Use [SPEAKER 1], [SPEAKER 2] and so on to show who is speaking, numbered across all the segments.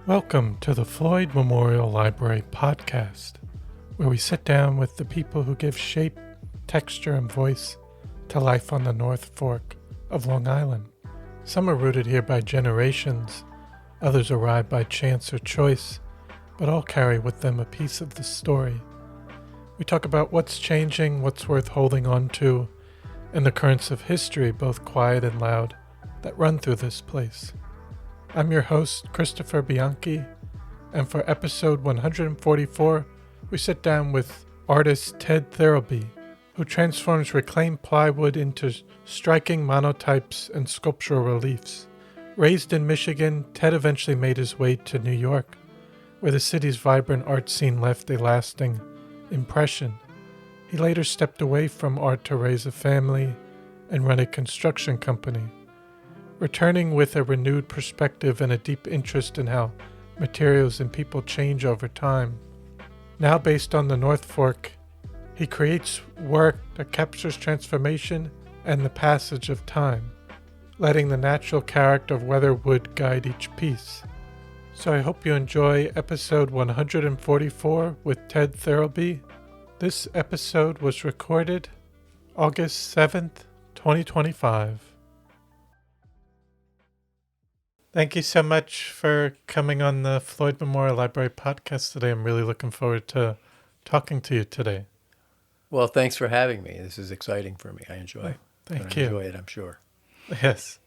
[SPEAKER 1] Welcome to the Floyd Memorial Library podcast, where we sit down with the people who give shape, texture, and voice to life on the North Fork of Long Island. Some are rooted here by generations, others arrive by chance or choice, but all carry with them a piece of the story. We talk about what's changing, what's worth holding on to, and the currents of history, both quiet and loud, that run through this place. I'm your host, Christopher Bianchi, and for episode 144, we sit down with artist Ted Thirlby, who transforms reclaimed plywood into striking monotypes and sculptural reliefs. Raised in Michigan, Ted eventually made his way to New York, where the city's vibrant art scene left a lasting impression. He later stepped away from art to raise a family and run a construction company, returning with a renewed perspective and a deep interest in how materials and people change over time. Now based on the North Fork, he creates work that captures transformation and the passage of time, letting the natural character of weatherwood guide each piece. So I hope you enjoy episode 144 with Ted Thirlby. This episode was recorded August 7th, 2025. Thank you so much for coming on the Floyd Memorial Library podcast today. I'm really looking forward to talking to you today.
[SPEAKER 2] Well, thanks for having me. This is exciting for me. I enjoy it.
[SPEAKER 1] Thank you.
[SPEAKER 2] Enjoy it, I'm sure.
[SPEAKER 1] Yes.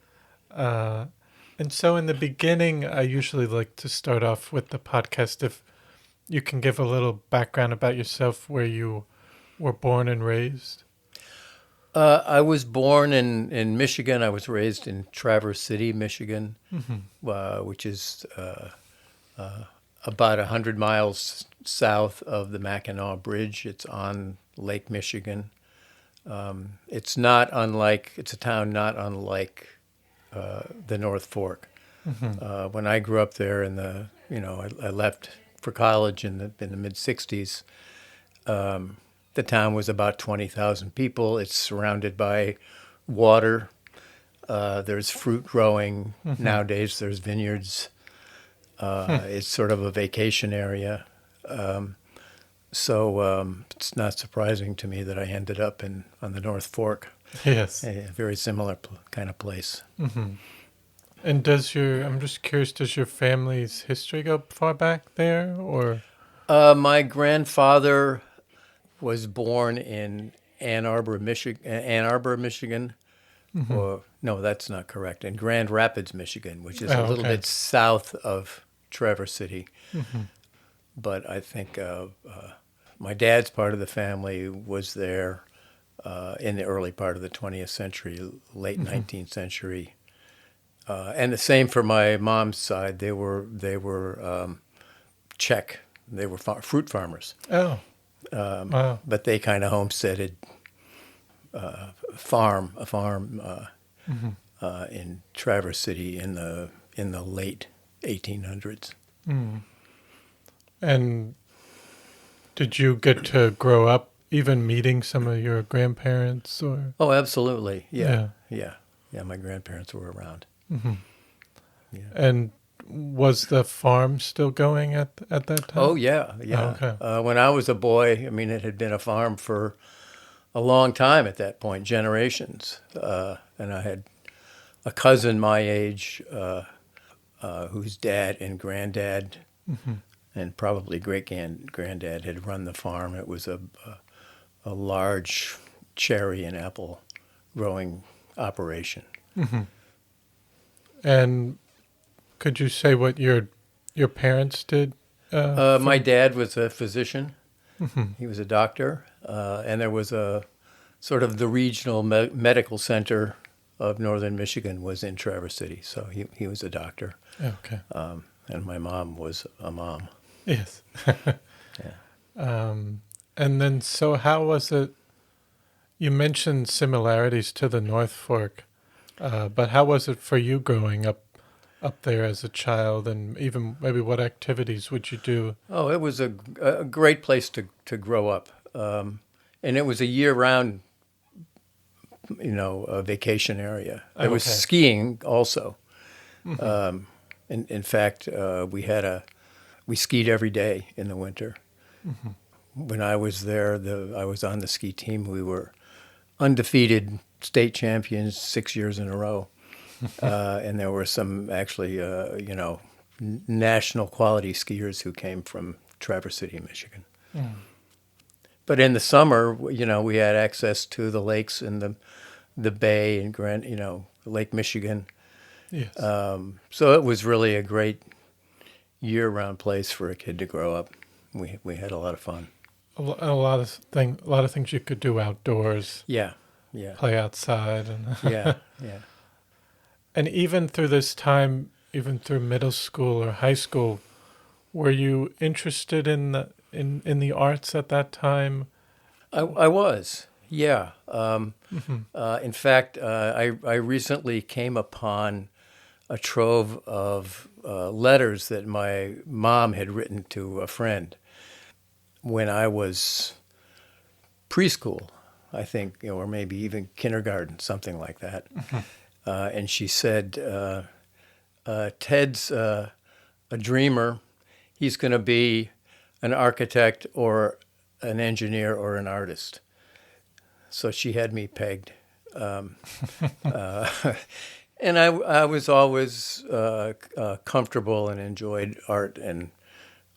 [SPEAKER 1] And so in the beginning, I usually like to start off with the podcast. If you can give a little background about yourself, where you were born and raised.
[SPEAKER 2] I was born in Michigan. I was raised in Traverse City, Michigan, which is about 100 miles south of the Mackinac Bridge. It's on Lake Michigan. It's a town not unlike the North Fork. When I grew up there I left for college in the mid-'60s. The town was about 20,000 people. It's surrounded by water. There's fruit growing. Nowadays, there's vineyards. It's sort of a vacation area. So it's not surprising to me that I ended up on the North Fork.
[SPEAKER 1] Yes.
[SPEAKER 2] A very similar kind of place.
[SPEAKER 1] And I'm just curious, does your family's history go far back there, or?
[SPEAKER 2] My grandfather was born in Ann Arbor, Michigan. Or no, that's not correct. In Grand Rapids, Michigan, which is a little bit south of Traverse City. But I think my dad's part of the family was there in the early part of the 20th century, late 19th century. And the same for my mom's side. They were Czech. They were fruit farmers.
[SPEAKER 1] Oh. Wow.
[SPEAKER 2] But they kind of homesteaded a farm in Traverse City in the late 1800s.
[SPEAKER 1] And did you get to grow up even meeting some of your grandparents, or?
[SPEAKER 2] Oh, absolutely. Yeah. My grandparents were around. Yeah.
[SPEAKER 1] And was the farm still going at that time?
[SPEAKER 2] Oh, yeah.
[SPEAKER 1] Oh, okay.
[SPEAKER 2] When I was a boy, it had been a farm for a long time at that point, generations. And I had a cousin my age whose dad and granddad and probably great-granddad had run the farm. It was a large cherry and apple growing operation.
[SPEAKER 1] And could you say what your parents did?
[SPEAKER 2] My dad was a physician. He was a doctor. And there was a sort of the regional medical center of northern Michigan was in Traverse City. So he was a doctor.
[SPEAKER 1] Okay.
[SPEAKER 2] And my mom was a mom.
[SPEAKER 1] Yes.
[SPEAKER 2] Yeah.
[SPEAKER 1] And then, so how was it? You mentioned similarities to the North Fork, but how was it for you growing up up there as a child, and even maybe what activities would you do?
[SPEAKER 2] Oh, it was a great place to grow up. And it was a year-round, vacation area.
[SPEAKER 1] Oh,
[SPEAKER 2] There was
[SPEAKER 1] okay.
[SPEAKER 2] skiing also.
[SPEAKER 1] Hmm.
[SPEAKER 2] In fact, we skied every day in the winter.
[SPEAKER 1] Hmm.
[SPEAKER 2] When I was there, I was on the ski team. We were undefeated state champions 6 years in a row. And there were some actually, national quality skiers who came from Traverse City, Michigan.
[SPEAKER 1] Mm.
[SPEAKER 2] But in the summer, we had access to the lakes and the bay and Lake Michigan.
[SPEAKER 1] Yes.
[SPEAKER 2] So it was really a great year-round place for a kid to grow up. We had a lot of fun.
[SPEAKER 1] A lot of things you could do outdoors,
[SPEAKER 2] Yeah, yeah,
[SPEAKER 1] play outside,
[SPEAKER 2] yeah,
[SPEAKER 1] and
[SPEAKER 2] yeah.
[SPEAKER 1] and even through this time, even through middle school or high school, were you interested in the arts at that time?
[SPEAKER 2] I was, yeah.
[SPEAKER 1] Hmm.
[SPEAKER 2] In fact, I recently came upon a trove of letters that my mom had written to a friend when I was preschool, I think, or maybe even kindergarten, something like that. And she said, Ted's a dreamer. He's going to be an architect or an engineer or an artist. So she had me pegged. Uh, and I was always comfortable and enjoyed art. And,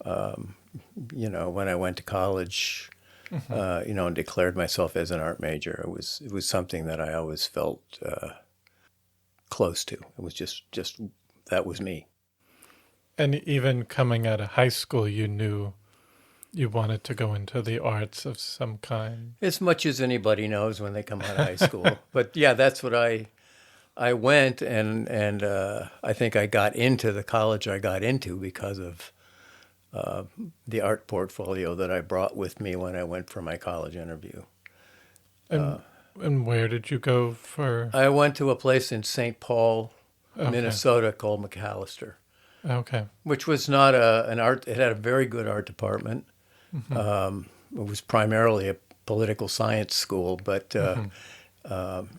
[SPEAKER 2] when I went to college,
[SPEAKER 1] Hmm.
[SPEAKER 2] and declared myself as an art major, it was something that I always felt close to. It was just that was me.
[SPEAKER 1] And even coming out of high school, you knew you wanted to go into the arts of some kind.
[SPEAKER 2] As much as anybody knows when they come out of high school. But yeah, that's what I went, and I think I got into the college I got into because of the art portfolio that I brought with me when I went for my college interview.
[SPEAKER 1] And and where did you go for?
[SPEAKER 2] I went to a place in St. Paul,
[SPEAKER 1] Okay.
[SPEAKER 2] Minnesota called McAllister,
[SPEAKER 1] Okay.
[SPEAKER 2] which was not an art. It had a very good art department.
[SPEAKER 1] Hmm.
[SPEAKER 2] It was primarily a political science school, but
[SPEAKER 1] Hmm.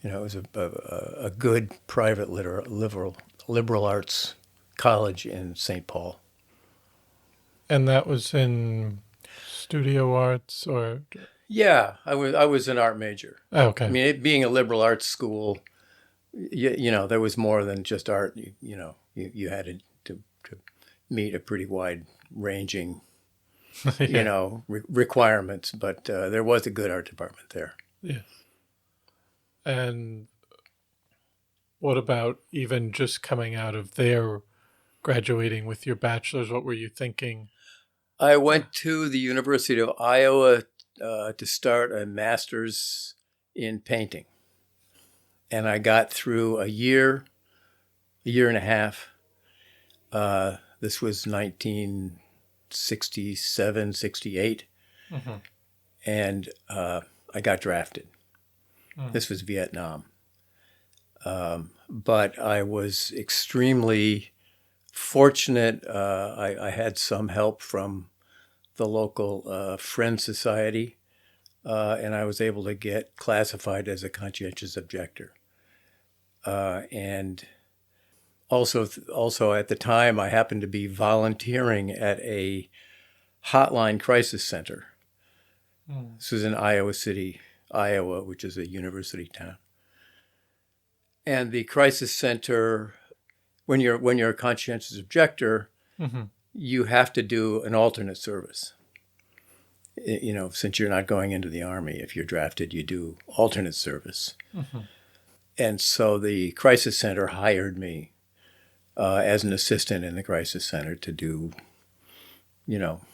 [SPEAKER 2] it was a good private liberal arts college in St. Paul.
[SPEAKER 1] And that was in studio arts or?
[SPEAKER 2] Yeah, I was an art major.
[SPEAKER 1] Oh,
[SPEAKER 2] I
[SPEAKER 1] okay.
[SPEAKER 2] mean, it being a liberal arts school, there was more than just art. You had to meet a pretty wide ranging,
[SPEAKER 1] Yeah.
[SPEAKER 2] requirements, but there was a good art department there.
[SPEAKER 1] Yeah. And what about even just coming out of there, graduating with your bachelor's? What were you thinking?
[SPEAKER 2] I
[SPEAKER 1] Uh,
[SPEAKER 2] went to the University of Iowa to start a master's in painting, and I got through a year and a half. This was 1967, 68,
[SPEAKER 1] mhm.
[SPEAKER 2] and I got drafted.
[SPEAKER 1] Mm.
[SPEAKER 2] This was Vietnam. But I was extremely fortunate. I had some help from the local Friends Society, and I was able to get classified as a conscientious objector. And also at the time, I happened to be volunteering at a hotline crisis center.
[SPEAKER 1] Mm.
[SPEAKER 2] This was in Iowa City, Iowa, which is a university town. And the crisis center, when you're a conscientious objector,
[SPEAKER 1] Mhm.
[SPEAKER 2] you have to do an alternate service. Since you're not going into the army, if you're drafted, you do alternate service.
[SPEAKER 1] Mhm.
[SPEAKER 2] And so the crisis center hired me as an assistant in the crisis center to do, you know,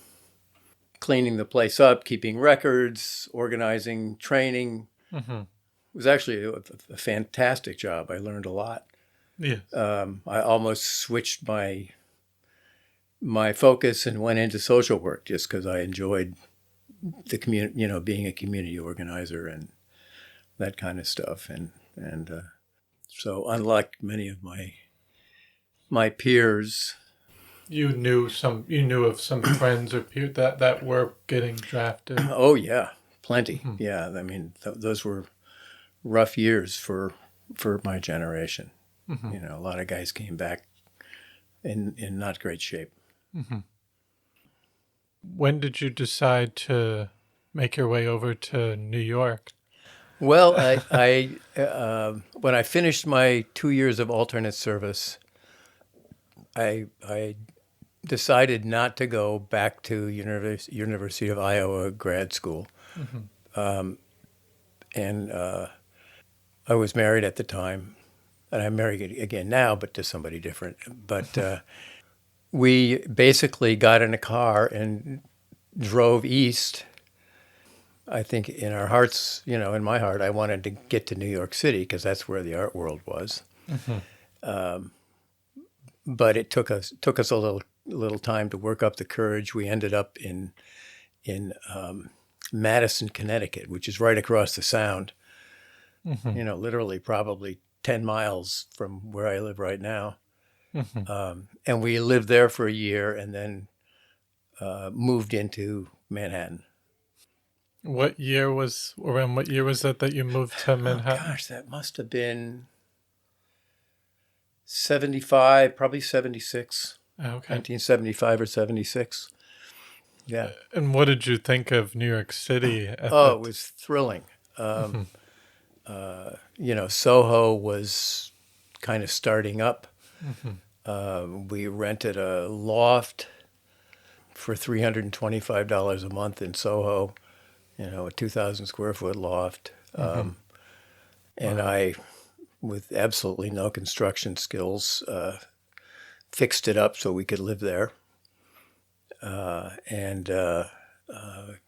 [SPEAKER 2] cleaning the place up, keeping records, organizing, training.
[SPEAKER 1] Mhm.
[SPEAKER 2] It was actually a fantastic job. I learned a lot.
[SPEAKER 1] Yes.
[SPEAKER 2] I almost switched my focus and went into social work just because I enjoyed the community, being a community organizer and that kind of stuff. And so, unlike many of my my peers.
[SPEAKER 1] You knew of some friends or peers that were getting drafted.
[SPEAKER 2] Oh yeah, plenty.
[SPEAKER 1] Mhm.
[SPEAKER 2] Yeah, I mean those were rough years for my generation.
[SPEAKER 1] Mhm.
[SPEAKER 2] You know, a lot of guys came back in not great shape.
[SPEAKER 1] Mhm. When did you decide to make your way over to New York?
[SPEAKER 2] Well, when I finished my 2 years of alternate service, I decided not to go back to University of Iowa grad school,
[SPEAKER 1] Mhm.
[SPEAKER 2] and I was married at the time, and I'm married again now, but to somebody different. But we basically got in a car and drove east. I think in our hearts, you know, in my heart, I wanted to get to New York City because that's where the art world was.
[SPEAKER 1] Mhm.
[SPEAKER 2] But it took us a little time to work up the courage. We ended up in Madison, Connecticut, which is right across the Sound.
[SPEAKER 1] Mhm.
[SPEAKER 2] You know, literally probably 10 miles from where I live right now.
[SPEAKER 1] Mhm.
[SPEAKER 2] And we lived there for a year, and then moved into Manhattan.
[SPEAKER 1] Around what year was that you moved to
[SPEAKER 2] Oh
[SPEAKER 1] Manhattan?
[SPEAKER 2] gosh, that must have been 75, probably 76,
[SPEAKER 1] Okay.
[SPEAKER 2] 1975 or 76. Yeah.
[SPEAKER 1] And what did you think of New York City at
[SPEAKER 2] Oh, it
[SPEAKER 1] that?
[SPEAKER 2] was thrilling.
[SPEAKER 1] Mhm.
[SPEAKER 2] You know, Soho was kind of starting up.
[SPEAKER 1] Mhm.
[SPEAKER 2] We rented a loft for $325 a month in Soho, you know, a 2,000 square foot loft.
[SPEAKER 1] Mhm.
[SPEAKER 2] And
[SPEAKER 1] Wow.
[SPEAKER 2] I, with absolutely no construction skills, fixed it up so we could live there. And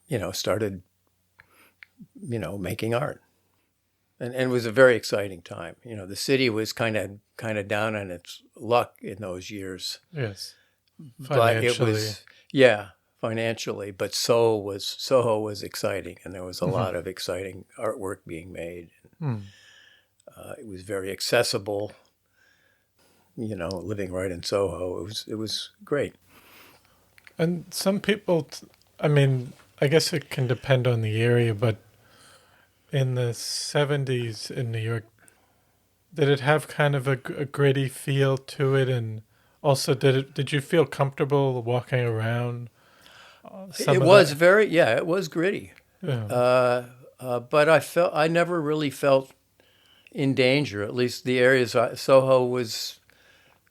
[SPEAKER 2] you know, started, you know, making art. And it was a very exciting time. You know, the city was kind of down on its luck in those years,
[SPEAKER 1] Yes.
[SPEAKER 2] but it
[SPEAKER 1] Financially.
[SPEAKER 2] was, yeah, financially. But Soho was exciting, and there was a
[SPEAKER 1] Mhm.
[SPEAKER 2] lot of exciting artwork being made.
[SPEAKER 1] Mm.
[SPEAKER 2] It was very accessible. You know, living right in Soho, it was great.
[SPEAKER 1] And some people, I mean, I guess it can depend on the area, but in the 70s in New York, did it have kind of a gritty feel to it? And also, did you feel comfortable walking around some
[SPEAKER 2] It
[SPEAKER 1] of
[SPEAKER 2] was
[SPEAKER 1] that?
[SPEAKER 2] very, yeah, it was gritty.
[SPEAKER 1] Yeah.
[SPEAKER 2] But I never really felt in danger. At least the areas Soho was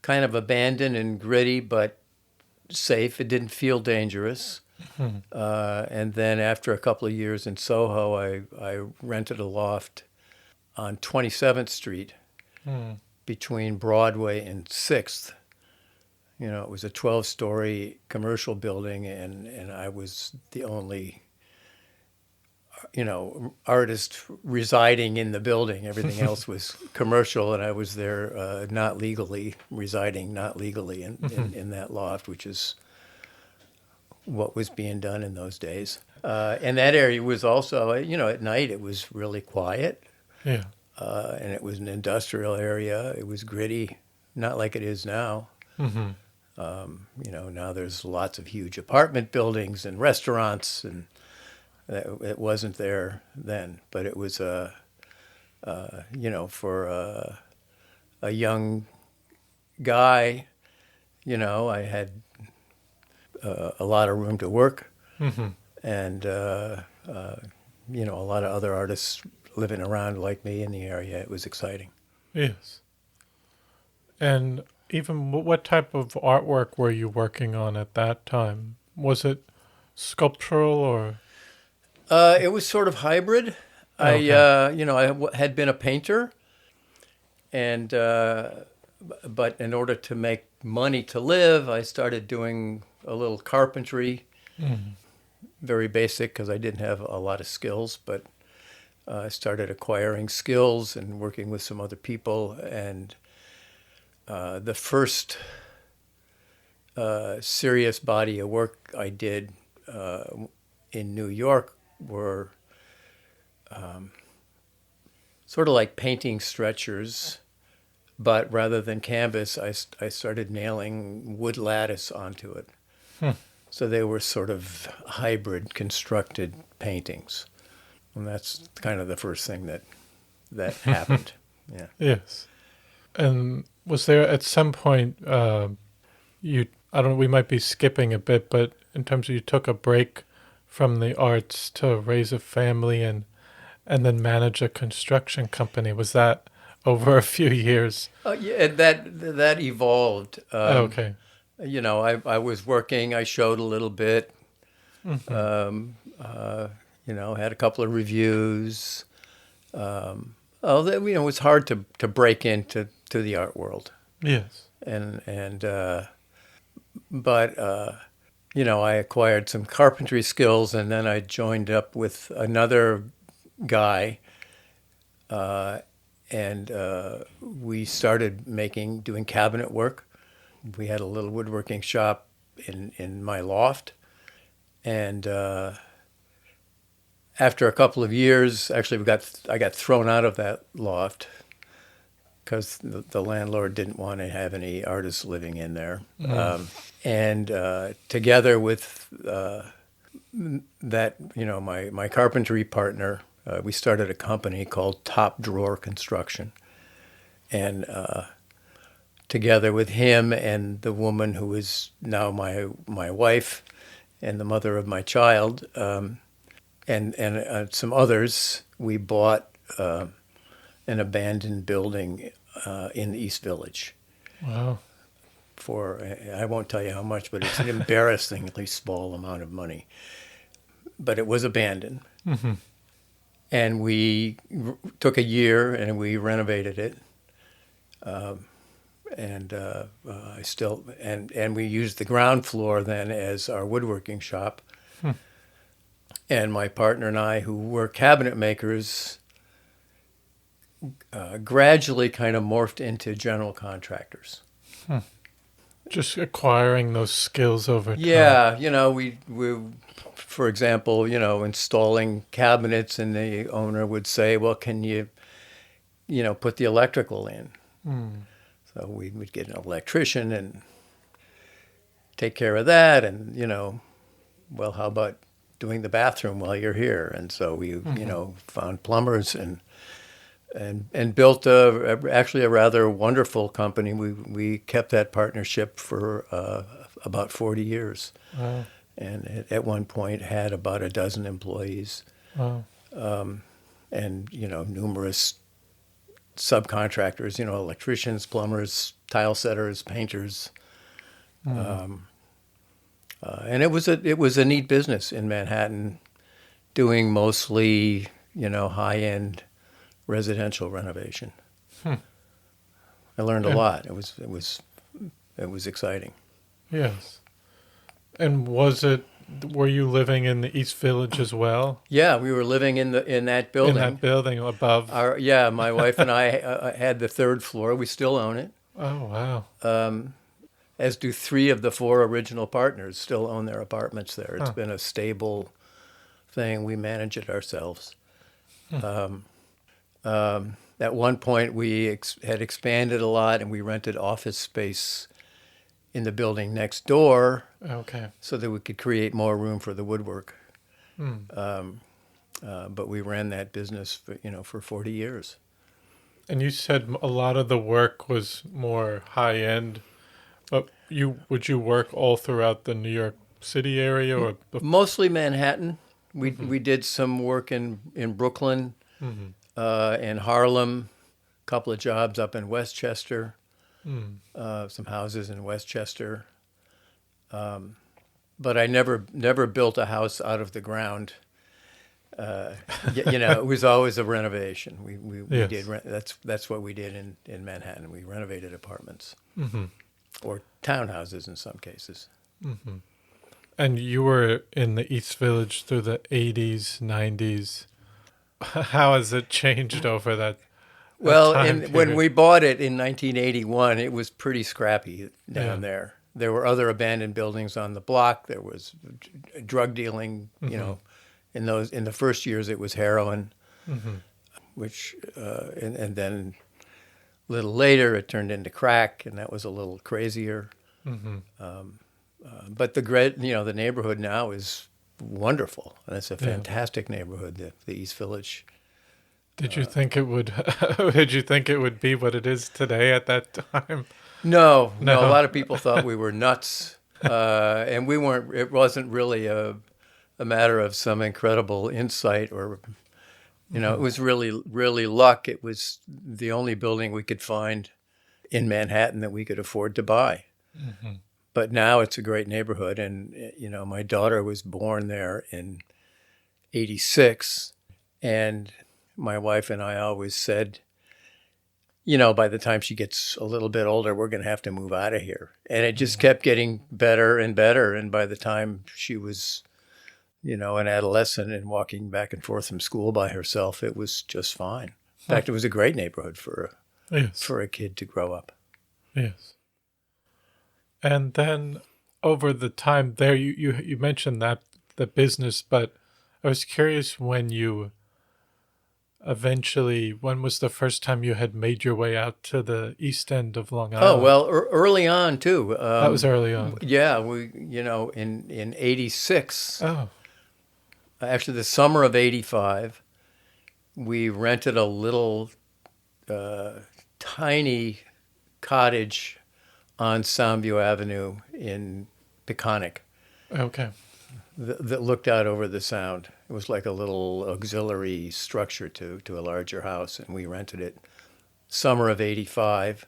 [SPEAKER 2] kind of abandoned and gritty, but safe. It didn't feel dangerous.
[SPEAKER 1] Hmm.
[SPEAKER 2] And then after a couple of years in Soho, I rented a loft on 27th Street
[SPEAKER 1] Hmm.
[SPEAKER 2] between Broadway and 6th. You know, it was a 12-story commercial building, and I was the only, you know, artist residing in the building. Everything else was commercial, and I was there not legally, residing not legally in that loft, which is what was being done in those days. And that area was also, you know, at night it was really quiet,
[SPEAKER 1] Yeah.
[SPEAKER 2] and it was an industrial area. It was gritty, not like it is now.
[SPEAKER 1] Hmm.
[SPEAKER 2] You know, now there's lots of huge apartment buildings and restaurants, and it wasn't there then. But it was you know, for a young guy, you know, I had a lot of room to work,
[SPEAKER 1] Hmm.
[SPEAKER 2] and you know, a lot of other artists living around like me in the area. It was exciting.
[SPEAKER 1] Yes. And even what type of artwork were you working on at that time? Was it sculptural or?
[SPEAKER 2] It was sort of hybrid.
[SPEAKER 1] Oh, okay.
[SPEAKER 2] You know, had been a painter, and but in order to make money to live, I started doing a little carpentry,
[SPEAKER 1] Mm.
[SPEAKER 2] very basic because I didn't have a lot of skills, but I started acquiring skills and working with some other people. And the first serious body of work I did in New York were sort of like painting stretchers, But rather than canvas, I started nailing wood lattice onto it. So they were sort of hybrid constructed paintings. And that's kind of the first thing that happened. Yeah.
[SPEAKER 1] Yes. And was there at some point you? I don't know. We might be skipping a bit, but in terms of you took a break from the arts to raise a family and then manage a construction company. Was that over a few years?
[SPEAKER 2] Yeah, that evolved.
[SPEAKER 1] Okay.
[SPEAKER 2] I was working. I showed a little bit.
[SPEAKER 1] Mm-hmm.
[SPEAKER 2] Had a couple of reviews. It was hard to break into the art world.
[SPEAKER 1] Yes.
[SPEAKER 2] But I acquired some carpentry skills, and then I joined up with another guy, and we started doing cabinet work. We had a little woodworking shop in my loft, and after a couple of years, actually, I got thrown out of that loft because the landlord didn't want to have any artists living in there. And together with my carpentry partner, we started a company called Top Drawer Construction. And together with him and the woman who is now my wife and the mother of my child, and some others, we bought an abandoned building in the East Village.
[SPEAKER 1] Wow.
[SPEAKER 2] I won't tell you how much, but it's an embarrassingly small amount of money. But it was abandoned.
[SPEAKER 1] Mm-hmm.
[SPEAKER 2] And we took a year and we renovated it. And we used the ground floor then as our woodworking shop. And my partner and I, who were cabinet makers, gradually kind of morphed into general contractors.
[SPEAKER 1] Just acquiring those skills over time.
[SPEAKER 2] Yeah, we for example, installing cabinets, and the owner would say, "Well, can you, put the electrical in?" So we would get an electrician and take care of that, and well, how about doing the bathroom while you're here? And so we, found plumbers and built actually a rather wonderful company. We kept that partnership for about 40 years.
[SPEAKER 1] Wow.
[SPEAKER 2] And at one point had about a dozen employees.
[SPEAKER 1] Wow.
[SPEAKER 2] And, numerous subcontractors, electricians, plumbers, tile setters, painters. And it was a neat business in Manhattan, doing mostly, high-end residential renovation. I learned a lot. It was exciting.
[SPEAKER 1] Yes. And were you living in the East Village as well?
[SPEAKER 2] Yeah, we were living in that building.
[SPEAKER 1] In that building above.
[SPEAKER 2] My wife and I had the third floor. We still own it.
[SPEAKER 1] Oh, wow.
[SPEAKER 2] As do 3 of the 4 original partners still own their apartments there. It's been a stable thing. We manage it ourselves. At one point, we had expanded a lot, and we rented office space in the building next door.
[SPEAKER 1] Okay.
[SPEAKER 2] So that we could create more room for the woodwork. But we ran that business for 40 years.
[SPEAKER 1] And you said a lot of the work was more high end, but would you work all throughout the New York City area or
[SPEAKER 2] mostly Manhattan? We did some work in Brooklyn, in Harlem, a couple of jobs up in Westchester, some houses in Westchester. But I never built a house out of the ground. It was always a renovation. We
[SPEAKER 1] Yes.
[SPEAKER 2] did that's what we did in Manhattan. We renovated apartments or townhouses in some cases.
[SPEAKER 1] And you were in the East Village through the 80s, 90s. How has it changed over that?
[SPEAKER 2] Well,
[SPEAKER 1] time
[SPEAKER 2] when
[SPEAKER 1] period?
[SPEAKER 2] we bought it in 1981, it was pretty scrappy down there. There were other abandoned buildings on the block. There was drug dealing. In the first years, it was heroin, which and then little later, it turned into crack, and that was a little crazier.
[SPEAKER 1] Mm-hmm.
[SPEAKER 2] But the neighborhood now is wonderful, and it's a fantastic neighborhood, the East Village.
[SPEAKER 1] Did you think it would? Did you think it would be what it is today at that time?
[SPEAKER 2] No.
[SPEAKER 1] No.
[SPEAKER 2] A lot of people thought we were nuts, and we weren't. It wasn't really a matter of some incredible insight or, it was really luck. It was the only building we could find in Manhattan that we could afford to buy.
[SPEAKER 1] Mm-hmm.
[SPEAKER 2] But now it's a great neighborhood, and my daughter was born there in '86, and my wife and I always said, by the time she gets a little bit older, we're going to have to move out of here. And it just kept getting better and better. And by the time she was, an adolescent and walking back and forth from school by herself, it was just fine. In fact, it was a great neighborhood for a kid to grow up.
[SPEAKER 1] Yes. And then over the time there, you mentioned that the business, but I was curious when was the first time you had made your way out to the east end of Long Island?
[SPEAKER 2] Oh, well, early on, too.
[SPEAKER 1] That was early on.
[SPEAKER 2] Yeah, we, in '86,
[SPEAKER 1] Oh,
[SPEAKER 2] after the summer of '85, we rented a little tiny cottage on Soundview Avenue in Peconic.
[SPEAKER 1] okay.
[SPEAKER 2] That looked out over the Sound. It was like a little auxiliary structure to a larger house, and we rented it summer of '85,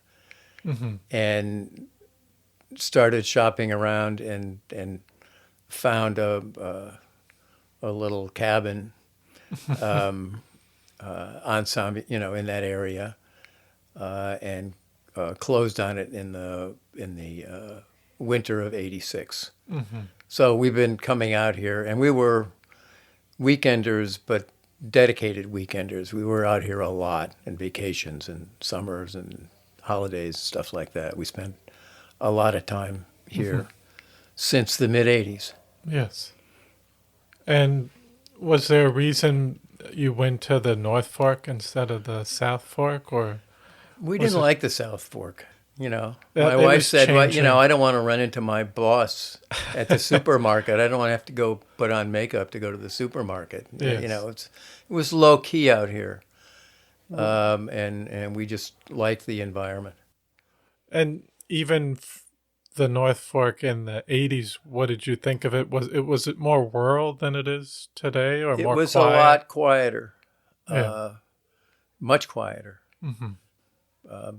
[SPEAKER 1] Mm-hmm.
[SPEAKER 2] and started shopping around and found a little cabin on Sound, in that area, and closed on it in the winter of '86.
[SPEAKER 1] Mm-hmm.
[SPEAKER 2] So we've been coming out here, and we were weekenders, but dedicated weekenders. We were out here a lot, and vacations and summers and holidays, stuff like that. We spent a lot of time here since the mid '80s.
[SPEAKER 1] Yes. And was there a reason you went to the North Fork instead of the South Fork, or?
[SPEAKER 2] We didn't like the South Fork. My
[SPEAKER 1] It
[SPEAKER 2] wife
[SPEAKER 1] was
[SPEAKER 2] said, well,
[SPEAKER 1] changing.
[SPEAKER 2] I don't want to run into my boss at the supermarket. I don't want to have to go put on makeup to go to the supermarket.
[SPEAKER 1] Yes.
[SPEAKER 2] It was low key out here. And we just liked the environment.
[SPEAKER 1] And even the North Fork in the 80s, what did you think of it? Was it more rural than it is today, or
[SPEAKER 2] It
[SPEAKER 1] more
[SPEAKER 2] was
[SPEAKER 1] quiet?
[SPEAKER 2] a lot quieter,
[SPEAKER 1] Yeah.
[SPEAKER 2] much quieter.
[SPEAKER 1] Mm-hmm.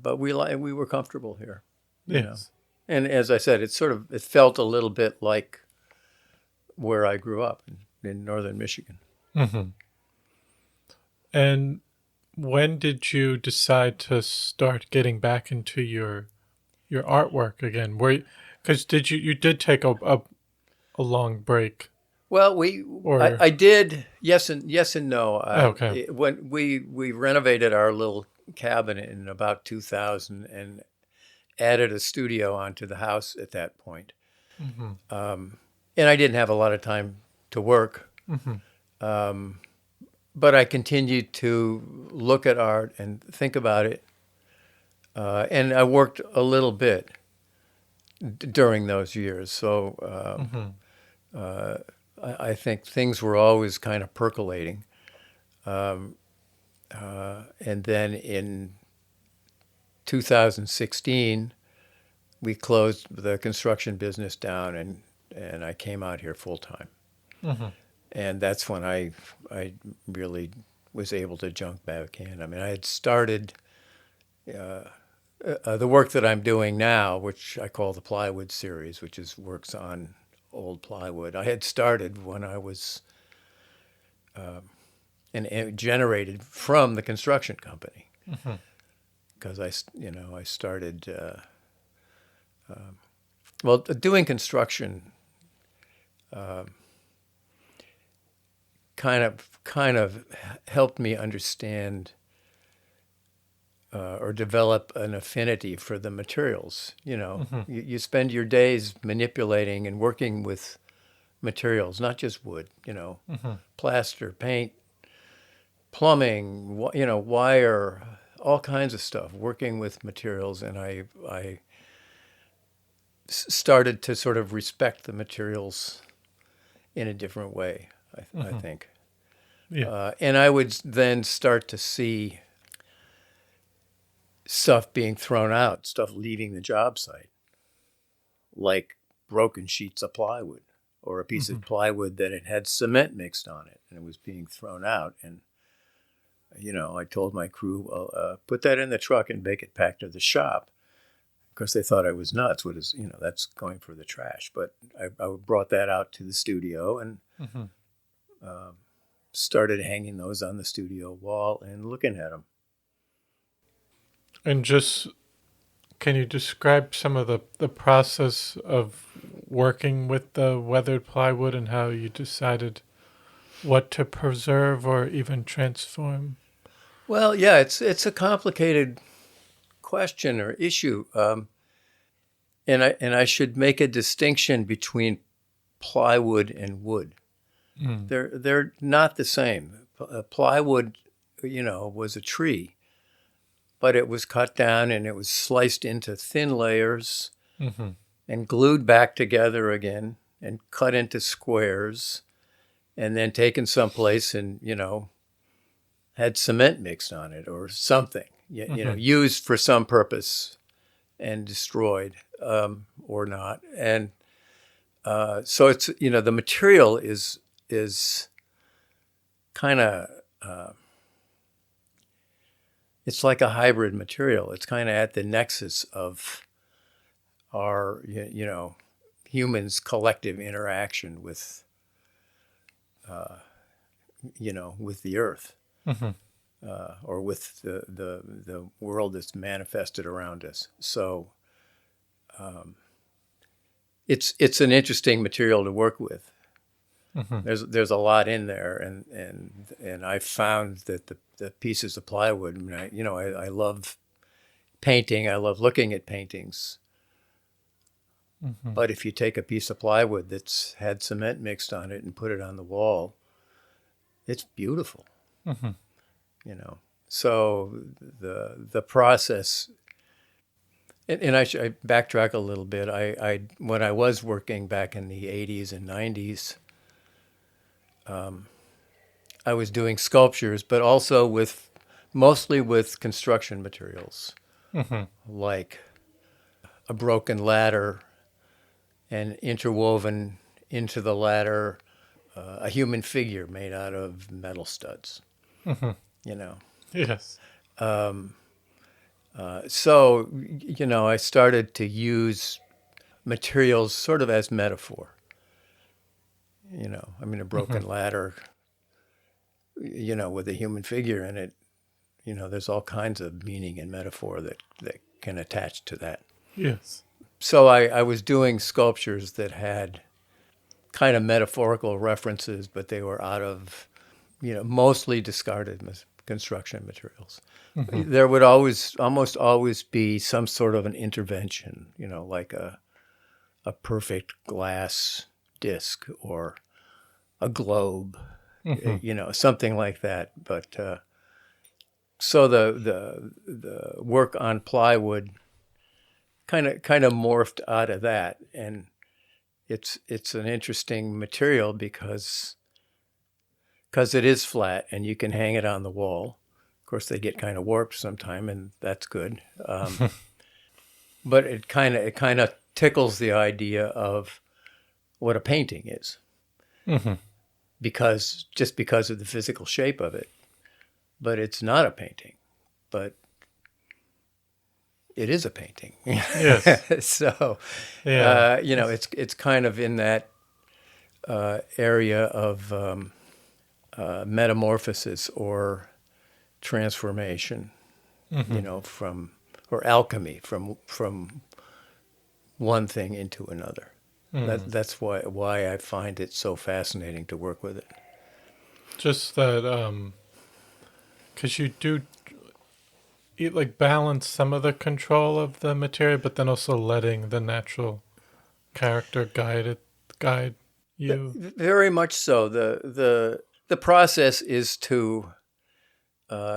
[SPEAKER 2] But we were comfortable here.
[SPEAKER 1] Yes.
[SPEAKER 2] And as I said, it felt a little bit like where I grew up in northern Michigan.
[SPEAKER 1] Mm-hmm. And when did you decide to start getting back into your artwork again? Because you did take a long break.
[SPEAKER 2] Well,
[SPEAKER 1] Or
[SPEAKER 2] I did yes and no.
[SPEAKER 1] Okay.
[SPEAKER 2] When we renovated our little cabin in about 2000 and added a studio onto the house at that point.
[SPEAKER 1] Mm-hmm.
[SPEAKER 2] And I didn't have a lot of time to work.
[SPEAKER 1] Mm-hmm.
[SPEAKER 2] But I continued to look at art and think about it. And I worked a little bit during those years. So I think things were always kind of percolating. And then in 2016, we closed the construction business down, and I came out here full time.
[SPEAKER 1] Mm-hmm.
[SPEAKER 2] And that's when I really was able to jump back in. I mean, I had started the work that I'm doing now, which I call the plywood series, which is works on old plywood. I had started when I was and it generated from the construction company, because I started doing construction. Kind of helped me understand or develop an affinity for the materials. You spend your days manipulating and working with materials, not just wood. Plaster, paint, plumbing, wire, all kinds of stuff, working with materials, and I started to sort of respect the materials in a different way, I think.
[SPEAKER 1] Yeah.
[SPEAKER 2] And I would then start to see stuff being thrown out, stuff leaving the job site, like broken sheets of plywood or a piece
[SPEAKER 1] Hmm.
[SPEAKER 2] of plywood that had cement mixed on it and it was being thrown out. And, I told my crew, well, put that in the truck and make it packed to the shop. Of course, they thought I was nuts. What is, that's going for the trash. But I brought that out to the studio and
[SPEAKER 1] Hmm.
[SPEAKER 2] started hanging those on the studio wall and looking at them.
[SPEAKER 1] And just can you describe some of the process of working with the weathered plywood and how you decided what to preserve or even transform?
[SPEAKER 2] Well, yeah, it's a complicated question or issue, and I should make a distinction between plywood and wood.
[SPEAKER 1] Mm.
[SPEAKER 2] They're not the same. Plywood, was a tree, but it was cut down and it was sliced into thin layers
[SPEAKER 1] Hmm.
[SPEAKER 2] and glued back together again and cut into squares and then taken someplace and had cement mixed on it or something,
[SPEAKER 1] Hmm.
[SPEAKER 2] used for some purpose and destroyed, or not. And so it's the material is kind of it's like a hybrid material. It's kind of at the nexus of our humans' collective interaction with the earth.
[SPEAKER 1] Hmm.
[SPEAKER 2] Or with the world that's manifested around us. So it's an interesting material to work with.
[SPEAKER 1] Hmm.
[SPEAKER 2] There's a lot in there, and I found that the pieces of plywood. I mean, I love painting. I love looking at paintings.
[SPEAKER 1] Hmm.
[SPEAKER 2] But if you take a piece of plywood that's had cement mixed on it and put it on the wall, it's beautiful.
[SPEAKER 1] Hmm.
[SPEAKER 2] So the process, and I backtrack a little bit. I when I was working back in the 80s and 90s, I was doing sculptures, but also mostly with construction materials,
[SPEAKER 1] Hmm.
[SPEAKER 2] like a broken ladder and interwoven into the ladder a human figure made out of metal studs.
[SPEAKER 1] Hmm.
[SPEAKER 2] You know,
[SPEAKER 1] Yes.
[SPEAKER 2] so I started to use materials sort of as metaphor. I mean, a
[SPEAKER 1] Hmm.
[SPEAKER 2] broken ladder, with a human figure in it. There's all kinds of meaning and metaphor that can attach to that.
[SPEAKER 1] Yes.
[SPEAKER 2] So I was doing sculptures that had kind of metaphorical references, but they were out of, mostly discarded construction materials.
[SPEAKER 1] Hmm.
[SPEAKER 2] There would almost always be some sort of an intervention, like a perfect glass disc or a globe,
[SPEAKER 1] Hmm.
[SPEAKER 2] something like that. But so the work on plywood kind of morphed out of that, and it's an interesting material because it is flat and you can hang it on the wall. Of course, they get kind of warped sometime, and that's good. But it kind of tickles the idea of what a painting is,
[SPEAKER 1] Hmm.
[SPEAKER 2] because of the physical shape of it. But it's not a painting, but it is a painting.
[SPEAKER 1] Yes.
[SPEAKER 2] So,
[SPEAKER 1] Yeah.
[SPEAKER 2] it's kind of in that area of metamorphosis or transformation,
[SPEAKER 1] Hmm.
[SPEAKER 2] from or alchemy from one thing into another.
[SPEAKER 1] Mm.
[SPEAKER 2] That's why I find it so fascinating to work with it.
[SPEAKER 1] Just that, because you do like balance some of the control of the material, but then also letting the natural character guide you.
[SPEAKER 2] Very much so. The process is to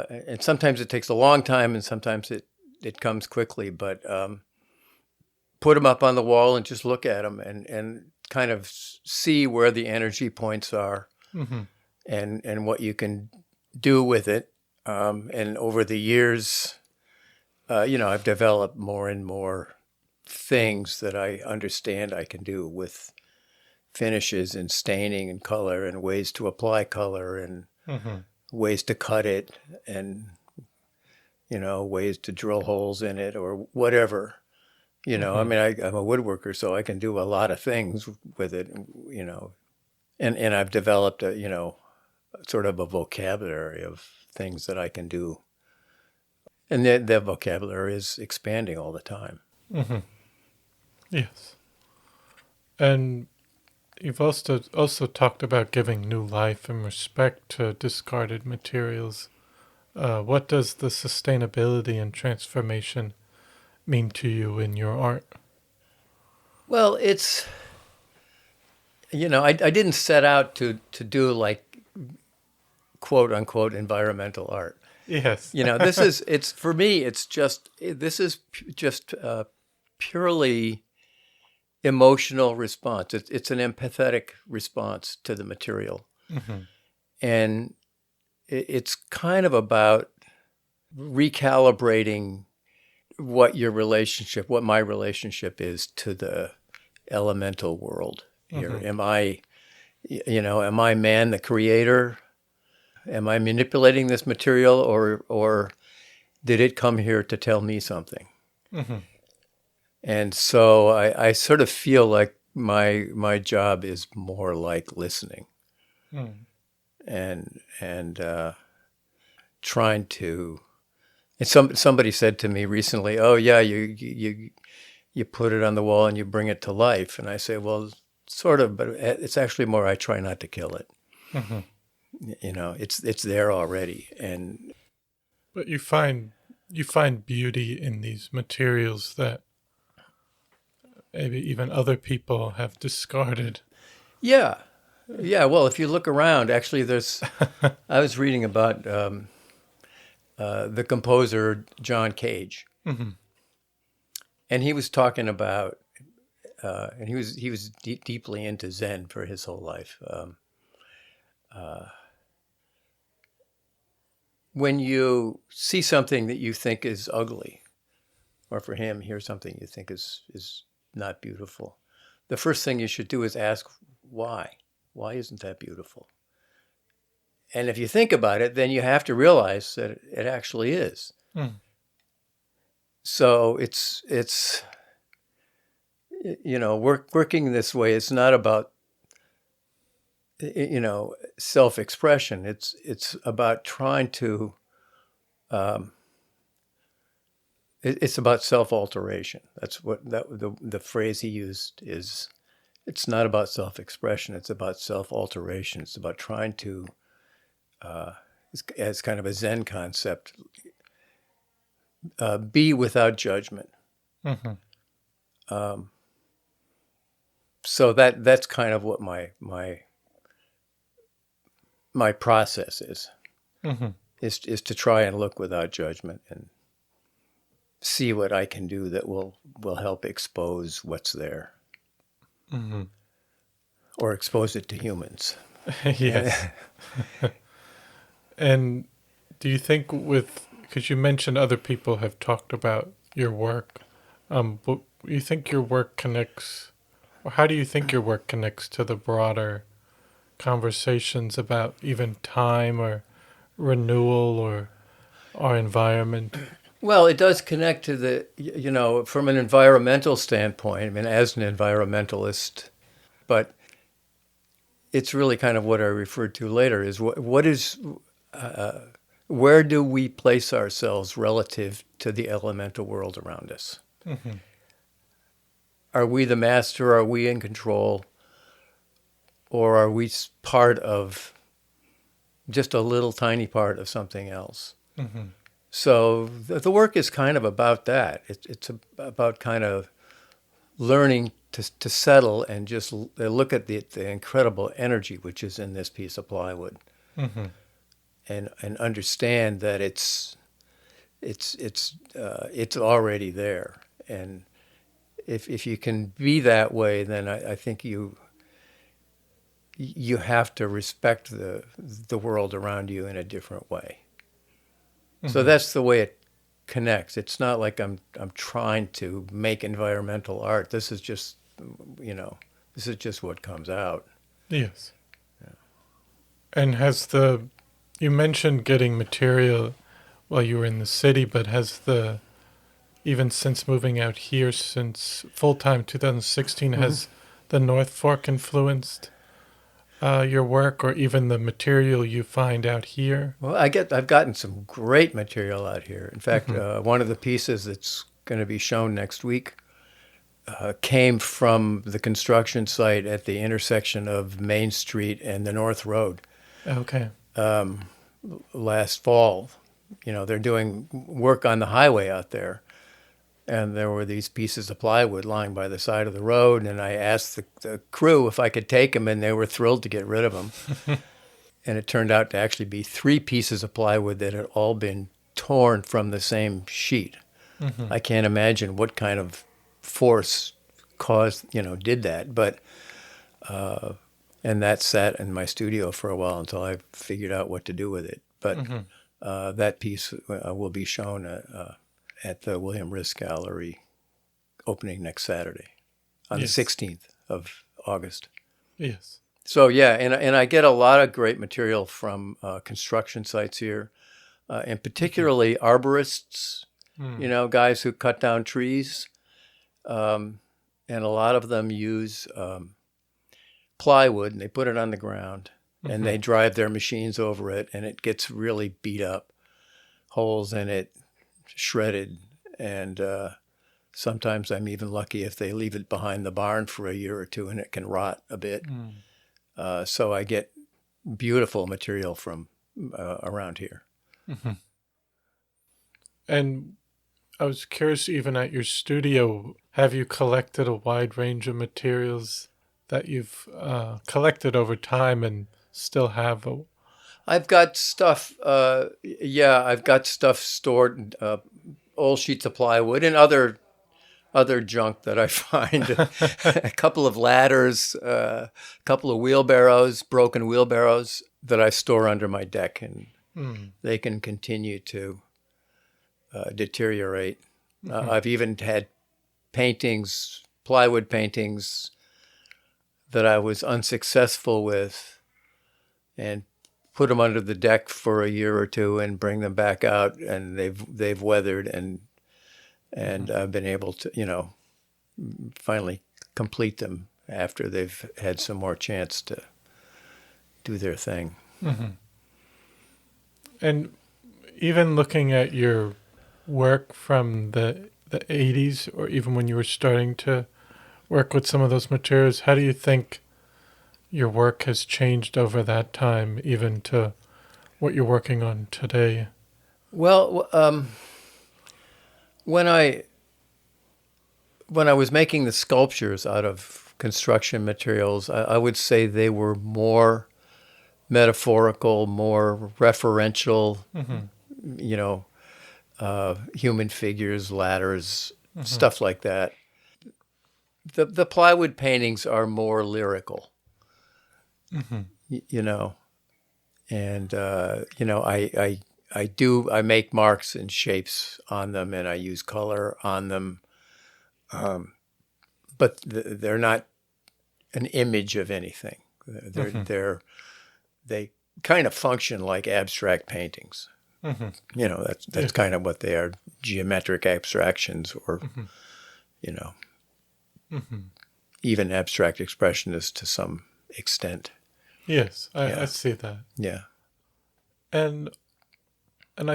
[SPEAKER 2] and sometimes it takes a long time, and sometimes it comes quickly. But put them up on the wall and just look at them and kind of see where the energy points are,
[SPEAKER 1] Mm-hmm.
[SPEAKER 2] and what you can do with it. And over the years, I've developed more and more things that I understand I can do with finishes and staining and color and ways to apply color and
[SPEAKER 1] Mm-hmm.
[SPEAKER 2] ways to cut it and, ways to drill holes in it or whatever. I
[SPEAKER 1] Mm-hmm.
[SPEAKER 2] mean, I'm a woodworker, so I can do a lot of things with it, and I've developed sort of a vocabulary of things that I can do. And that vocabulary is expanding all the time.
[SPEAKER 1] Mm-hmm. Yes. And you've also talked about giving new life and respect to discarded materials. What does the sustainability and transformation mean to you in your art?
[SPEAKER 2] Well, it's, I didn't set out to do like quote unquote environmental art.
[SPEAKER 1] Yes.
[SPEAKER 2] It's for me, this is just purely emotional response. It's an empathetic response to the material.
[SPEAKER 1] Mm-hmm.
[SPEAKER 2] And it's kind of about recalibrating what my relationship is to the elemental world here.
[SPEAKER 1] Mm-hmm.
[SPEAKER 2] Am I man the creator? Am I manipulating this material, or did it come here to tell me something?
[SPEAKER 1] Mm-hmm.
[SPEAKER 2] And so I sort of feel like my job is more like listening
[SPEAKER 1] Mm-hmm.
[SPEAKER 2] and trying to. And somebody said to me recently, "Oh yeah, you put it on the wall and you bring it to life." And I say, "Well, sort of, but it's actually more I try not to kill it.
[SPEAKER 1] Mm-hmm.
[SPEAKER 2] It's there already." And
[SPEAKER 1] But you find beauty in these materials that maybe even other people have discarded.
[SPEAKER 2] yeah, yeah. Well, if you look around, actually, I was reading about the composer John Cage,
[SPEAKER 1] Mm-hmm.
[SPEAKER 2] and he was talking about, and he was deeply into Zen for his whole life. When you see something that you think is ugly, or for him, hear something you think is not beautiful, the first thing you should do is ask why. Why isn't that beautiful? And if you think about it, then you have to realize that it actually is.
[SPEAKER 1] Mm.
[SPEAKER 2] So it's working this way. It's not about self-expression. It's about trying to. It's about self-alteration. That's what the phrase he used is. It's not about self-expression. It's about self-alteration. It's about trying to, as kind of a Zen concept, be without judgment.
[SPEAKER 1] Mm-hmm.
[SPEAKER 2] So that's kind of what my process is.
[SPEAKER 1] Mm-hmm.
[SPEAKER 2] Is to try and look without judgment and see what I can do that will help expose what's there,
[SPEAKER 1] Mm-hmm.
[SPEAKER 2] or expose it to humans.
[SPEAKER 1] Yes. And do you think because you mentioned other people have talked about your work, but you think your work connects, or how do you think your work connects to the broader conversations about even time or renewal or our environment?
[SPEAKER 2] Well, it does connect to from an environmental standpoint. I mean, as an environmentalist, but it's really kind of what I referred to later is where do we place ourselves relative to the elemental world around us?
[SPEAKER 1] Mm-hmm.
[SPEAKER 2] Are we the master? Are we in control? Or are we part of just a little tiny part of something else?
[SPEAKER 1] Mm-hmm.
[SPEAKER 2] So the work is kind of about that. It's about kind of learning to settle and just look at the incredible energy which is in this piece of plywood.
[SPEAKER 1] Mm-hmm.
[SPEAKER 2] and understand that it's already there. And if you can be that way, then I think you have to respect the world around you in a different way. So that's the way it connects. It's not like I'm trying to make environmental art. This is just, this is just what comes out.
[SPEAKER 1] Yes. And you mentioned getting material while you were in the city, but even since moving out here since full-time 2016, has the North Fork influenced your work or even the material you find out here?
[SPEAKER 2] Well, I've gotten some great material out here. In fact, one of the pieces that's going to be shown next week came from the construction site at the intersection of Main Street and the North Road.
[SPEAKER 1] Okay.
[SPEAKER 2] Last fall. They're doing work on the highway out there. And there were these pieces of plywood lying by the side of the road. And I asked the crew if I could take them, and they were thrilled to get rid of them. And it turned out to actually be 3 pieces of plywood that had all been torn from the same sheet. I can't imagine what kind of force did that. But, and that sat in my studio for a while until I figured out what to do with it. But that piece will be shown at the William Risk Gallery opening next Saturday on the 16th of August.
[SPEAKER 1] Yes.
[SPEAKER 2] So, yeah, and I get a lot of great material from construction sites here, and particularly arborists, guys who cut down trees. And a lot of them use plywood, and they put it on the ground, and they drive their machines over it, and it gets really beat up, holes in it, shredded, and sometimes I'm even lucky if they leave it behind the barn for a year or two and it can rot a bit. So I get beautiful material from around here.
[SPEAKER 1] And I was curious, even at your studio, have you collected a wide range of materials that you've collected over time and still have?
[SPEAKER 2] I've got stuff, I've got stuff stored, old sheets of plywood and other junk that I find. A couple of ladders, a couple of wheelbarrows, broken wheelbarrows that I store under my deck, and they can continue to deteriorate. I've even had paintings, plywood paintings, that I was unsuccessful with, and put them under the deck for a year or two and bring them back out, and they've weathered, and I've been able to, finally complete them after they've had some more chance to do their thing.
[SPEAKER 1] And even looking at your work from the 80s, or even when you were starting to work with some of those materials, how do you think your work has changed over that time, even to what you're working on today?
[SPEAKER 2] Well, when I was making the sculptures out of construction materials, I would say they were more metaphorical, more referential, human figures, ladders, stuff like that. The plywood paintings are more lyrical, and I make marks and shapes on them, and I use color on them, but they're not an image of anything. They kind of function like abstract paintings. That's kind of what they are, geometric abstractions, or even abstract expressionists to some extent.
[SPEAKER 1] Yes, I see that.
[SPEAKER 2] Yeah.
[SPEAKER 1] And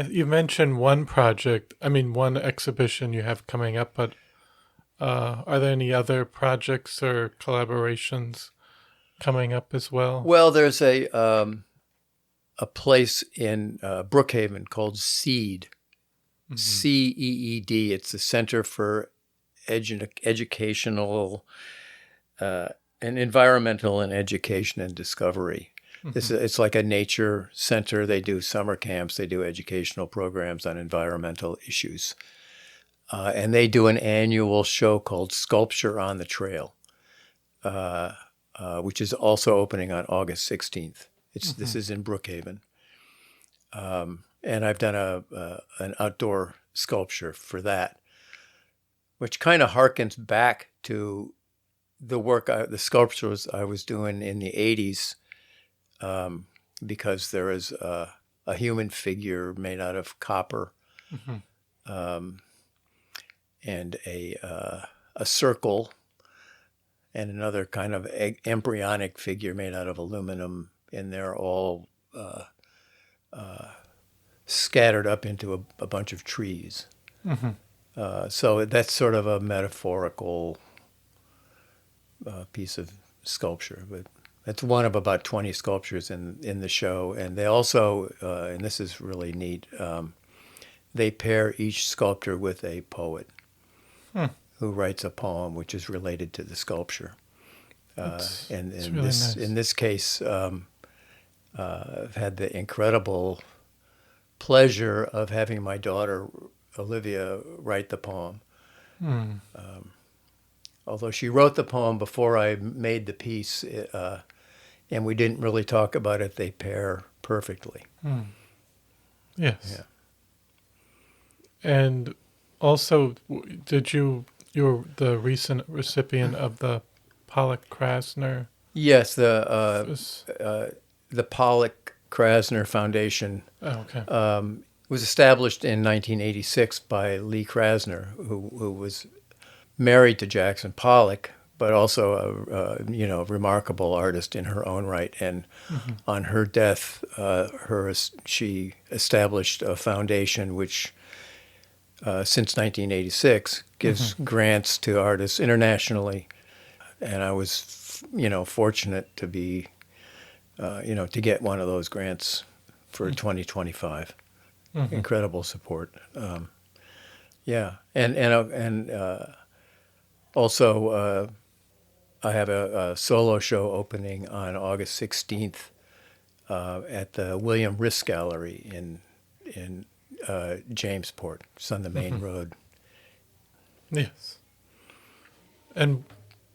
[SPEAKER 1] you mentioned one exhibition you have coming up, but are there any other projects or collaborations coming up as well?
[SPEAKER 2] Well, there's a place in Brookhaven called SEED, CEED. It's the Center for Educational and Environmental and Education and Discovery. It's like a nature center. They do summer camps. They do educational programs on environmental issues. And they do an annual show called Sculpture on the Trail, which is also opening on August 16th. This is in Brookhaven. And I've done an outdoor sculpture for that, which kind of harkens back to the sculptures I was doing in the 80s, because there is a human figure made out of copper, and a circle, and another kind of embryonic figure made out of aluminum, and they're all scattered up into a bunch of trees. So that's sort of a metaphorical piece of sculpture, but that's one of about 20 sculptures in the show. And they also, and this is really neat, they pair each sculptor with a poet who writes a poem which is related to the sculpture. And
[SPEAKER 1] really nice.
[SPEAKER 2] In this case, I've had the incredible pleasure of having my daughter Olivia write the poem. Although she wrote the poem before I made the piece, and we didn't really talk about it, they pair perfectly.
[SPEAKER 1] Yes.
[SPEAKER 2] Yeah.
[SPEAKER 1] And also, you're the recent recipient of the Pollock Krasner.
[SPEAKER 2] Yes, the Pollock Krasner Foundation was established in 1986 by Lee Krasner, who was married to Jackson Pollock, but also a remarkable artist in her own right. And on her death, she established a foundation which, since 1986, gives grants to artists internationally. And I was, fortunate to be, to get one of those grants for 2025. Incredible support. And also, I have a solo show opening on August 16th at the William Riss Gallery in Jamesport. It's on the main road.
[SPEAKER 1] Yes. And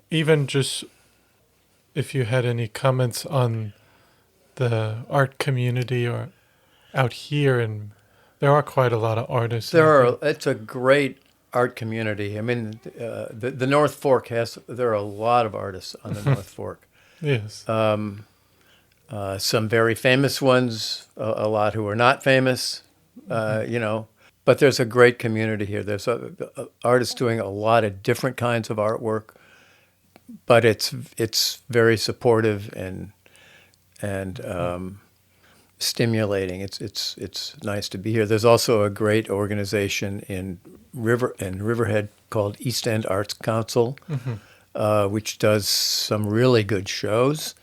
[SPEAKER 1] even just if you had any comments on the art community or out here, and there are quite a lot of artists.
[SPEAKER 2] It's a great art community. I mean, the North Fork there are a lot of artists on the North Fork.
[SPEAKER 1] Yes.
[SPEAKER 2] Some very famous ones, a lot who are not famous, but there's a great community here. There's artists doing a lot of different kinds of artwork, but it's very supportive and stimulating. It's nice to be here. There's also a great organization in Riverhead called East End Arts Council, which does some really good shows,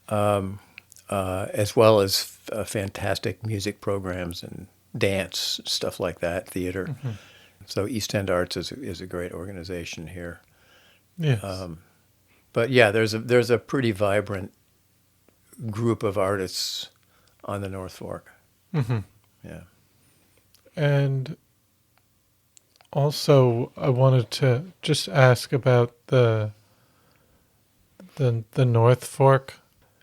[SPEAKER 2] as well as fantastic music programs and dance, stuff like that, theater. So East End Arts is a great organization here.
[SPEAKER 1] Yes.
[SPEAKER 2] But yeah, there's a pretty vibrant group of artists on the North Fork. Yeah.
[SPEAKER 1] And also, I wanted to just ask about the North Fork,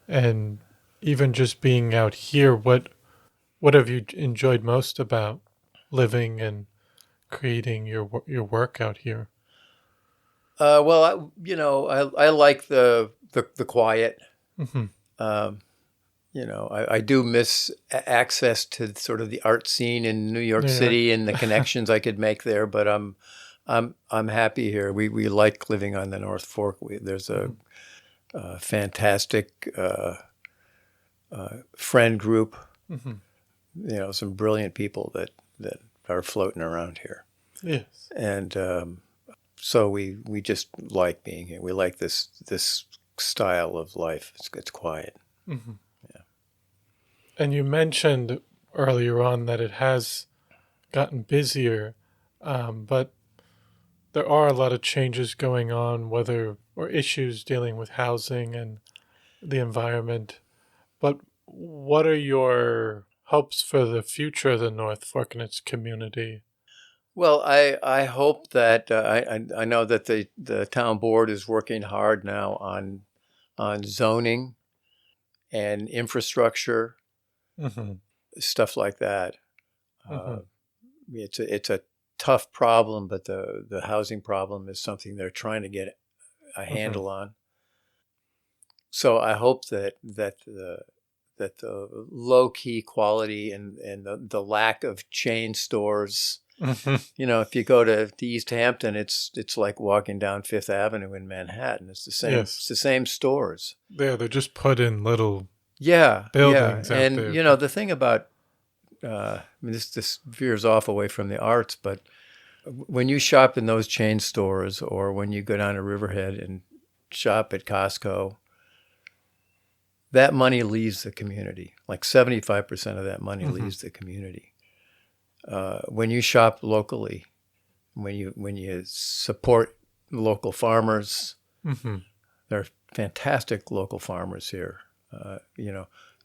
[SPEAKER 1] and even just being out here. What have you enjoyed most about living and creating your work out here?
[SPEAKER 2] Well, I like the quiet. I do miss access to sort of the art scene in New York City and the connections I could make there. But I'm happy here. We like living on the North Fork. There's a fantastic friend group. Some brilliant people that are floating around here.
[SPEAKER 1] Yes.
[SPEAKER 2] And so we just like being here. We like this style of life. It's quiet. Yeah.
[SPEAKER 1] And you mentioned earlier on that it has gotten busier, but there are a lot of changes going on, or issues dealing with housing and the environment. But what are your hopes for the future of the North Fork and its community?
[SPEAKER 2] Well, I hope that I know that the town board is working hard now on zoning and infrastructure,
[SPEAKER 1] Mm-hmm.
[SPEAKER 2] stuff like that.
[SPEAKER 1] Mm-hmm.
[SPEAKER 2] Uh, it's a tough problem, but the housing problem is something they're trying to get a
[SPEAKER 1] Mm-hmm.
[SPEAKER 2] handle on. So I hope that the low key quality and the lack of chain stores.
[SPEAKER 1] Mm-hmm.
[SPEAKER 2] If you go to East Hampton, it's like walking down Fifth Avenue in Manhattan. It's the same.
[SPEAKER 1] Yes.
[SPEAKER 2] It's the same stores.
[SPEAKER 1] Yeah, they're just put in little
[SPEAKER 2] Yeah, yeah.
[SPEAKER 1] buildings out
[SPEAKER 2] And
[SPEAKER 1] there. But
[SPEAKER 2] the thing about I mean, this veers off away from the arts, but when you shop in those chain stores, or when you go down to Riverhead and shop at Costco, that money leaves the community. Like 75% of that money
[SPEAKER 1] mm-hmm.
[SPEAKER 2] leaves the community. When you shop locally, when you support local farmers,
[SPEAKER 1] Mm-hmm.
[SPEAKER 2] there are fantastic local farmers here.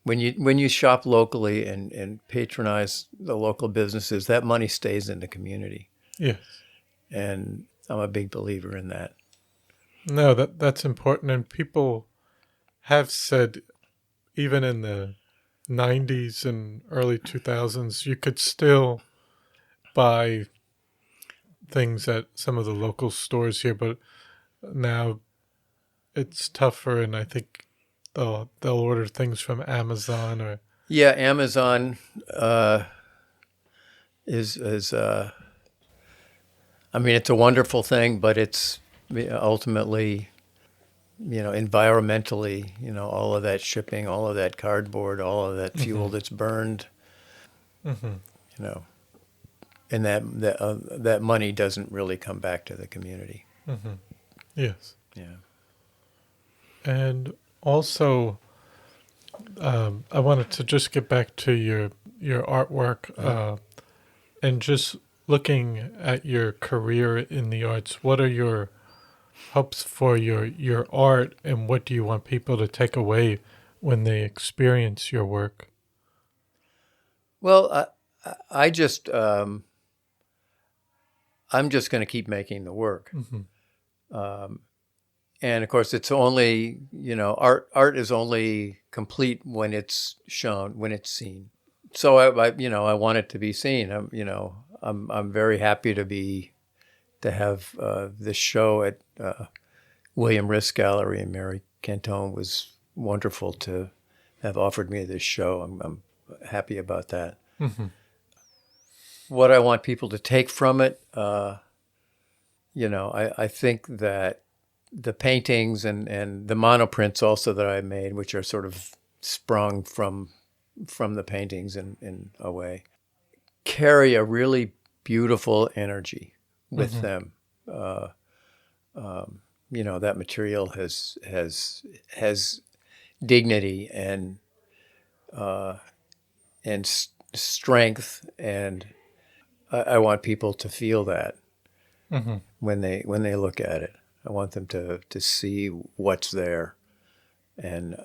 [SPEAKER 2] When you shop locally and patronize the local businesses, that money stays in the community,
[SPEAKER 1] Yes.
[SPEAKER 2] and I'm a big believer in that.
[SPEAKER 1] No, that's important. And people have said, even in the 90s and early 2000s, you could still buy things at some of the local stores here, but now it's tougher, and I think they'll order things from Amazon or
[SPEAKER 2] Yeah, Amazon is I mean, it's a wonderful thing, but it's ultimately, environmentally, all of that shipping, all of that cardboard, all of that fuel
[SPEAKER 1] mm-hmm.
[SPEAKER 2] that's burned,
[SPEAKER 1] Mm-hmm.
[SPEAKER 2] you know, and that money doesn't really come back to the community.
[SPEAKER 1] Mm-hmm. Yes.
[SPEAKER 2] Yeah.
[SPEAKER 1] And also, I wanted to just get back to your artwork, and just looking at your career in the arts. What are your hopes for your art, and what do you want people to take away when they experience your work?
[SPEAKER 2] Well, I just I'm just going to keep making the work.
[SPEAKER 1] Mm-hmm.
[SPEAKER 2] And of course, it's only, art is only complete when it's shown, when it's seen. So I want it to be seen. I'm very happy to have this show at William Risk Gallery, and Mary Cantone was wonderful to have offered me this show. I'm happy about that.
[SPEAKER 1] Mm-hmm.
[SPEAKER 2] What I want people to take from it, I think that the paintings and the monoprints also that I made, which are sort of sprung from the paintings in a way, carry a really beautiful energy with
[SPEAKER 1] Mm-hmm.
[SPEAKER 2] them. That material has dignity and strength, and I want people to feel that
[SPEAKER 1] Mm-hmm.
[SPEAKER 2] when they look at it. I want them to see what's there and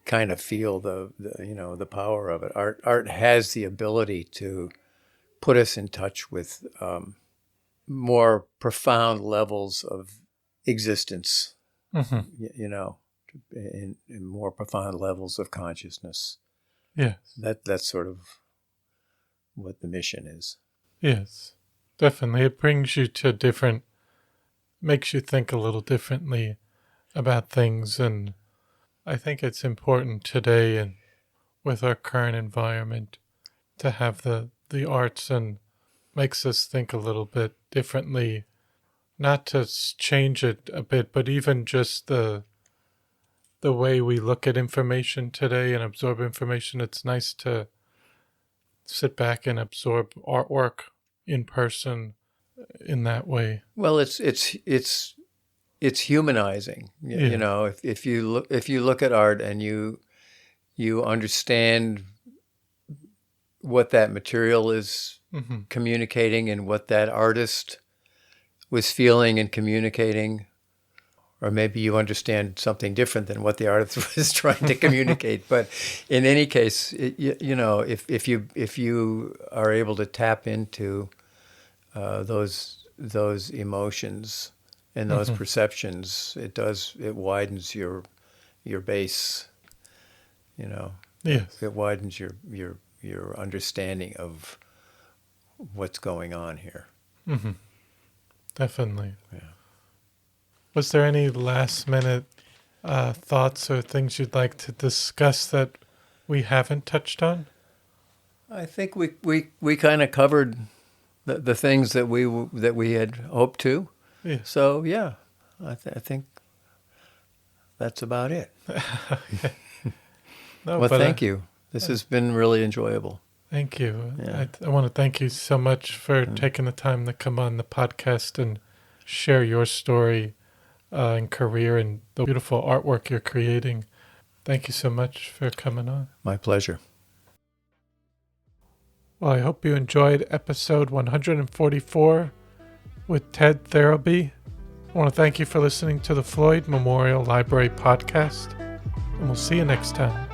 [SPEAKER 2] kind of feel the power of it. Art has the ability to put us in touch with more profound levels of existence.
[SPEAKER 1] Mm-hmm.
[SPEAKER 2] In more profound levels of consciousness.
[SPEAKER 1] Yes.
[SPEAKER 2] That's sort of what the mission is.
[SPEAKER 1] Yes. Definitely. It brings you to makes you think a little differently about things, and I think it's important today, and with our current environment, to have the arts, and makes us think a little bit differently, not to change it a bit, but even just the way we look at information today and absorb information. It's nice to sit back and absorb artwork in person in that way.
[SPEAKER 2] Well, it's humanizing.
[SPEAKER 1] Yeah.
[SPEAKER 2] If you look at art and you understand what that material is
[SPEAKER 1] Mm-hmm.
[SPEAKER 2] communicating and what that artist was feeling and communicating, or maybe you understand something different than what the artist was trying to communicate. But in any case, if you are able to tap into those emotions and those perceptions, it widens your base.
[SPEAKER 1] Yes.
[SPEAKER 2] It widens your understanding of what's going on here.
[SPEAKER 1] Mm-hmm. Definitely.
[SPEAKER 2] Yeah.
[SPEAKER 1] Was there any last minute thoughts or things you'd like to discuss that we haven't touched on?
[SPEAKER 2] I think we kind of covered the things that we had hoped to.
[SPEAKER 1] Yeah.
[SPEAKER 2] So yeah, I think that's about it.
[SPEAKER 1] Okay. No,
[SPEAKER 2] Well,
[SPEAKER 1] but
[SPEAKER 2] thank you. This has been really enjoyable.
[SPEAKER 1] Thank you.
[SPEAKER 2] Yeah.
[SPEAKER 1] I want to thank you so much for taking the time to come on the podcast and share your story and career and the beautiful artwork you're creating. Thank you so much for coming on.
[SPEAKER 2] My pleasure.
[SPEAKER 1] Well, I hope you enjoyed episode 144 with Ted Thirlby. I want to thank you for listening to the Floyd Memorial Library podcast, and we'll see you next time.